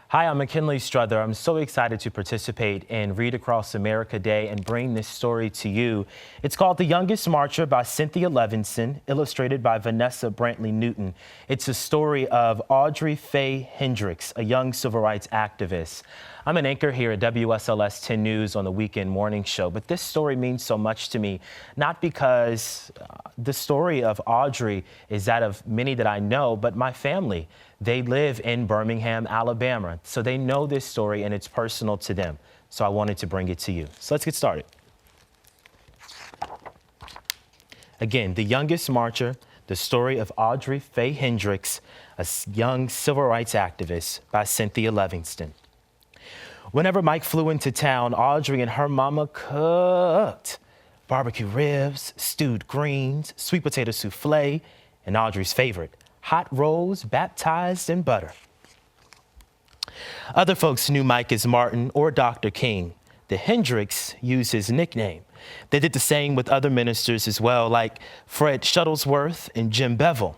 Hi, I'm McKinley Strother. I'm so excited to participate in Read Across America Day and bring this story to you. It's called The Youngest Marcher by Cynthia Levinson, illustrated by Vanessa Brantley Newton. It's a story of Audrey Faye Hendricks, a young civil rights activist. I'm an anchor here at WSLS 10 News on the weekend morning show, but this story means so much to me, not because the story of Audrey is that of many that I know, but my family. They live in Birmingham, Alabama, so they know this story and it's personal to them. So I wanted to bring it to you. So let's get started. Again, The Youngest Marcher, the story of Audrey Faye Hendricks, a young civil rights activist, by Cynthia Levinson. Whenever Mike flew into town, Audrey and her mama cooked barbecue ribs, stewed greens, sweet potato souffle, and Audrey's favorite, hot rolls baptized in butter. Other folks knew Mike as Martin or Dr. King. The Hendricks used his nickname. They did the same with other ministers as well, like Fred Shuttlesworth and Jim Bevel.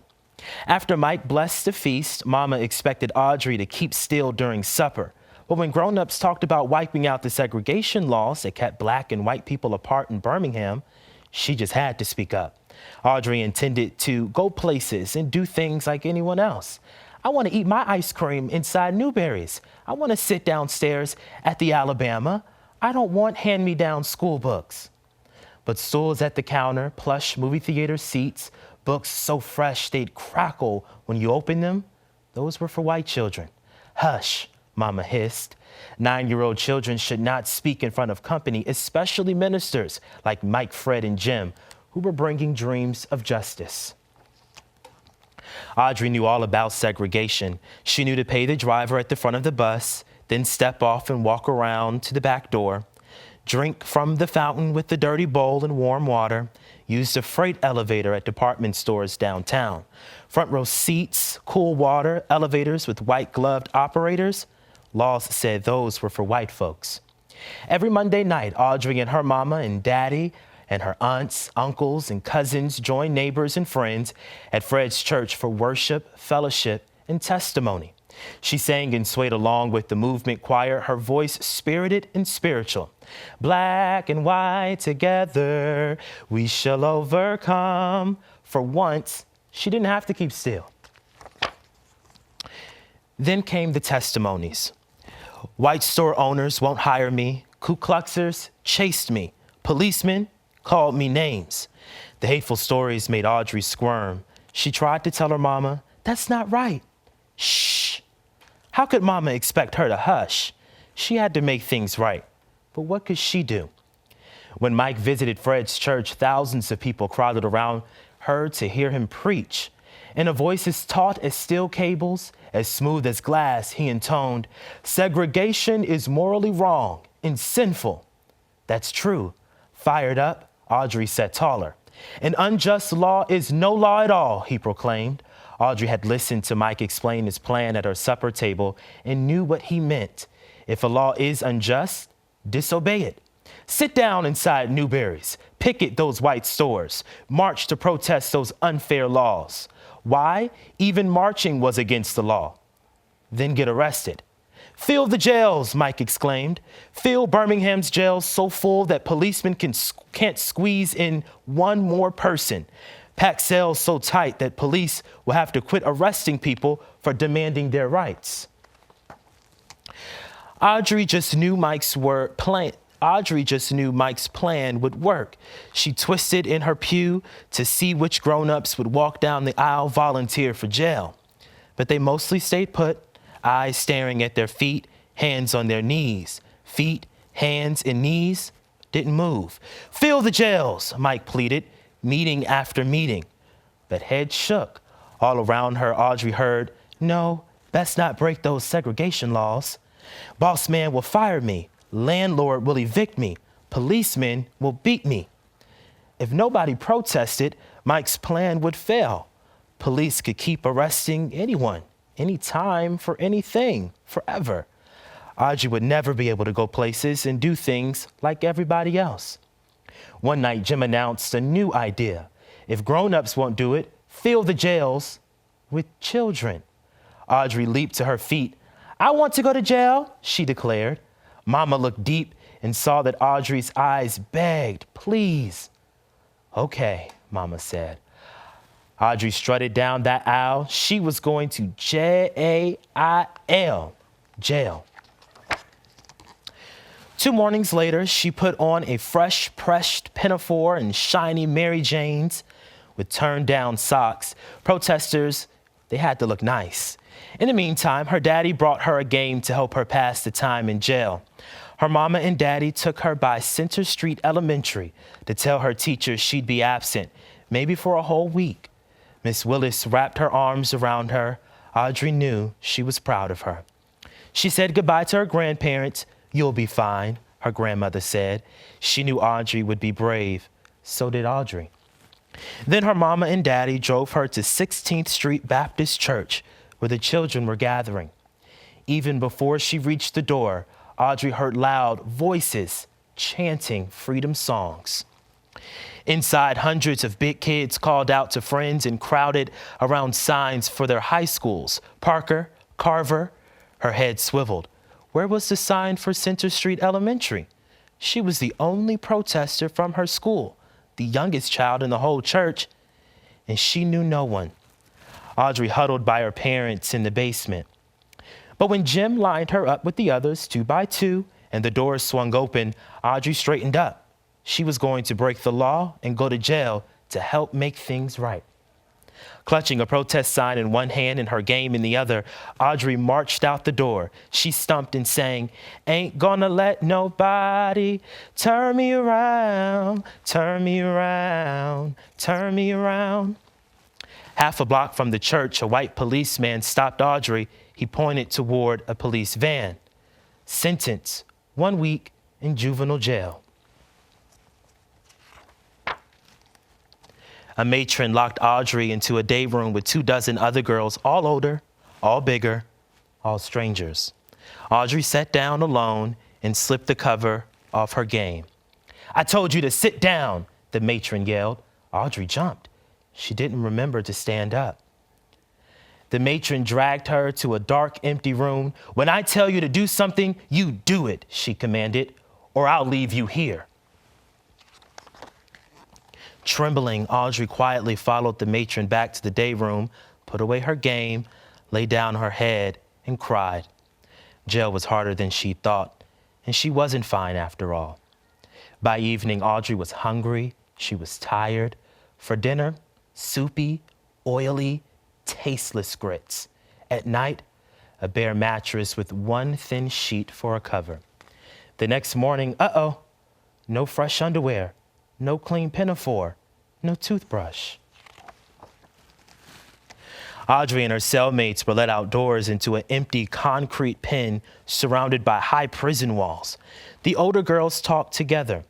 After Mike blessed the feast, Mama expected Audrey to keep still during supper. But when grown-ups talked about wiping out the segregation laws that kept black and white people apart in Birmingham, she just had to speak up. Audrey intended to go places and do things like anyone else. I want to eat my ice cream inside Newberry's. I want to sit downstairs at the Alabama. I don't want hand-me-down school books. But stools at the counter, plush movie theater seats, books so fresh they'd crackle when you open them, those were for white children. Hush, Mama hissed. 9-year-old children should not speak in front of company, especially ministers like Mike, Fred, and Jim, who were bringing dreams of justice. Audrey knew all about segregation. She knew to pay the driver at the front of the bus, then step off and walk around to the back door, drink from the fountain with the dirty bowl and warm water, use the freight elevator at department stores downtown. Front row seats, cool water, elevators with white-gloved operators. Laws said those were for white folks. Every Monday night, Audrey and her mama and daddy and her aunts, uncles, and cousins joined neighbors and friends at Fred's church for worship, fellowship, and testimony. She sang and swayed along with the movement choir, her voice spirited and spiritual. Black and white together, we shall overcome. For once, she didn't have to keep still. Then came the testimonies. White store owners won't hire me. Ku Kluxers chased me. Policemen called me names. The hateful stories made Audrey squirm. She tried to tell her mama, that's not right. Shh. How could mama expect her to hush? She had to make things right. But what could she do? When Mike visited Fred's church, thousands of people crowded around her to hear him preach. In a voice as taut as steel cables, as smooth as glass, he intoned, segregation is morally wrong and sinful. That's true. Fired up, Audrey sat taller. An unjust law is no law at all, he proclaimed. Audrey had listened to Mike explain his plan at her supper table and knew what he meant. If a law is unjust, disobey it. Sit down inside Newberry's, picket those white stores, march to protest those unfair laws. Why? Even marching was against the law. Then get arrested. Fill the jails, Mike exclaimed. Fill Birmingham's jails so full that policemen can't squeeze in one more person. Pack cells so tight that police will have to quit arresting people for demanding their rights. Audrey just knew Mike's plan would work. She twisted in her pew to see which grown-ups would walk down the aisle volunteer for jail. But they mostly stayed put, eyes staring at their feet, hands on their knees. Feet, hands, and knees didn't move. Fill the jails, Mike pleaded, meeting after meeting. But heads shook. All around her, Audrey heard, no, best not break those segregation laws. Boss man will fire me. Landlord will evict me. Policemen will beat me. If nobody protested, Mike's plan would fail. Police could keep arresting anyone, anytime, for anything, forever. Audrey would never be able to go places and do things like everybody else. One night, Jim announced a new idea. If grown-ups won't do it, fill the jails with children. Audrey leaped to her feet. I want to go to jail, she declared. Mama looked deep and saw that Audrey's eyes begged, please. Okay, Mama said. Audrey strutted down that aisle. She was going to jail. Jail. 2 mornings later, she put on a fresh pressed pinafore and shiny Mary Janes with turned down socks. Protesters, they had to look nice. In the meantime, her daddy brought her a game to help her pass the time in jail. Her mama and daddy took her by Center Street Elementary to tell her teacher she'd be absent, maybe for a whole week. Miss Willis wrapped her arms around her. Audrey knew she was proud of her. She said goodbye to her grandparents. You'll be fine, her grandmother said. She knew Audrey would be brave. So did Audrey. Then her mama and daddy drove her to 16th Street Baptist Church, where the children were gathering. Even before she reached the door, Audrey heard loud voices chanting freedom songs. Inside, hundreds of big kids called out to friends and crowded around signs for their high schools. Parker, Carver, her head swiveled. Where was the sign for Center Street Elementary? She was the only protester from her school, the youngest child in the whole church, and she knew no one. Audrey huddled by her parents in the basement. But when Jim lined her up with the others 2 by 2 and the doors swung open, Audrey straightened up. She was going to break the law and go to jail to help make things right. Clutching a protest sign in one hand and her game in the other, Audrey marched out the door. She stumped and sang, "Ain't gonna let nobody turn me around, turn me around, turn me around." Half a block from the church, a white policeman stopped Audrey. He pointed toward a police van. Sentence, 1 week in juvenile jail. A matron locked Audrey into a day room with 24 other girls, all older, all bigger, all strangers. Audrey sat down alone and slipped the cover off her game. "I told you to sit down," the matron yelled. Audrey jumped. She didn't remember to stand up. The matron dragged her to a dark, empty room. "When I tell you to do something, you do it," she commanded, "or I'll leave you here." Trembling, Audrey quietly followed the matron back to the day room, put away her game, lay down her head, and cried. Jail was harder than she thought, and she wasn't fine after all. By evening, Audrey was hungry. She was tired. For dinner, soupy, oily, tasteless grits. At night, a bare mattress with one thin sheet for a cover. The next morning, no fresh underwear, no clean pinafore, no toothbrush. Audrey and her cellmates were let outdoors into an empty concrete pen surrounded by high prison walls. The older girls talked together.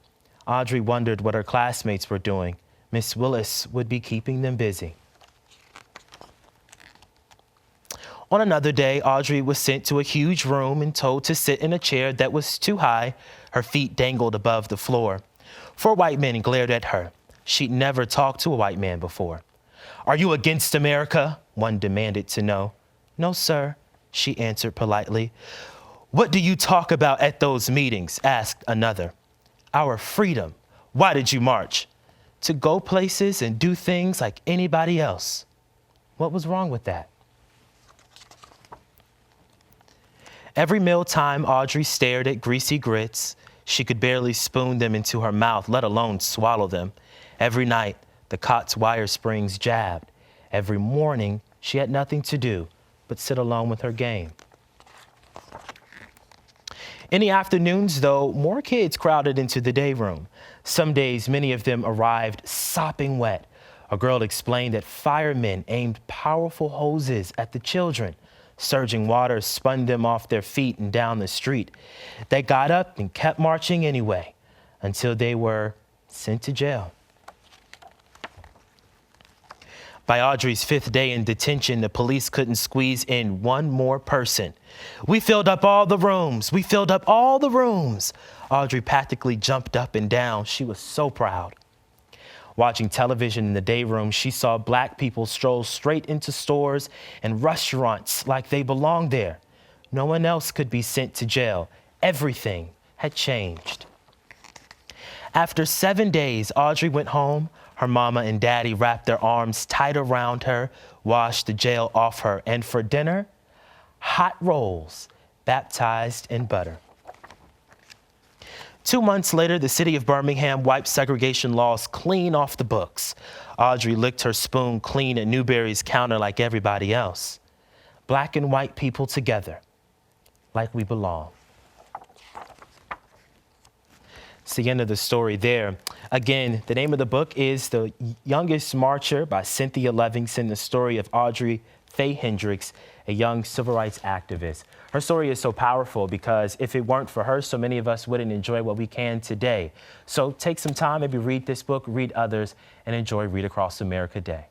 Audrey wondered what her classmates were doing. Miss Willis would be keeping them busy. On another day, Audrey was sent to a huge room and told to sit in a chair that was too high. Her feet dangled above the floor. 4 white men glared at her. She'd never talked to a white man before. "Are you against America?" one demanded to know. "No, sir," she answered politely. "What do you talk about at those meetings?" asked another. "Our freedom. Why did you march?" "To go places and do things like anybody else." What was wrong with that? Every mealtime, Audrey stared at greasy grits. She could barely spoon them into her mouth, let alone swallow them. Every night, the cot's wire springs jabbed. Every morning, she had nothing to do but sit alone with her game. In the afternoons, though, more kids crowded into the day room. Some days, many of them arrived sopping wet. A girl explained that firemen aimed powerful hoses at the children. Surging water spun them off their feet and down the street. They got up and kept marching anyway, until they were sent to jail. By Audrey's 5th day in detention, the police couldn't squeeze in one more person. "We filled up all the rooms. We filled up all the rooms." Audrey practically jumped up and down. She was so proud. Watching television in the day room, she saw black people stroll straight into stores and restaurants like they belonged there. No one else could be sent to jail. Everything had changed. After 7 days, Audrey went home. Her mama and daddy wrapped their arms tight around her, washed the jail off her, and for dinner, hot rolls baptized in butter. 2 months later, the city of Birmingham wiped segregation laws clean off the books. Audrey licked her spoon clean at Newberry's counter like everybody else. Black and white people together, like we belong. It's the end of the story there. Again, the name of the book is The Youngest Marcher by Cynthia Levinson, the story of Audrey Faye Hendricks, a young civil rights activist. Her story is so powerful because if it weren't for her, so many of us wouldn't enjoy what we can today. So take some time, maybe read this book, read others, and enjoy Read Across America Day.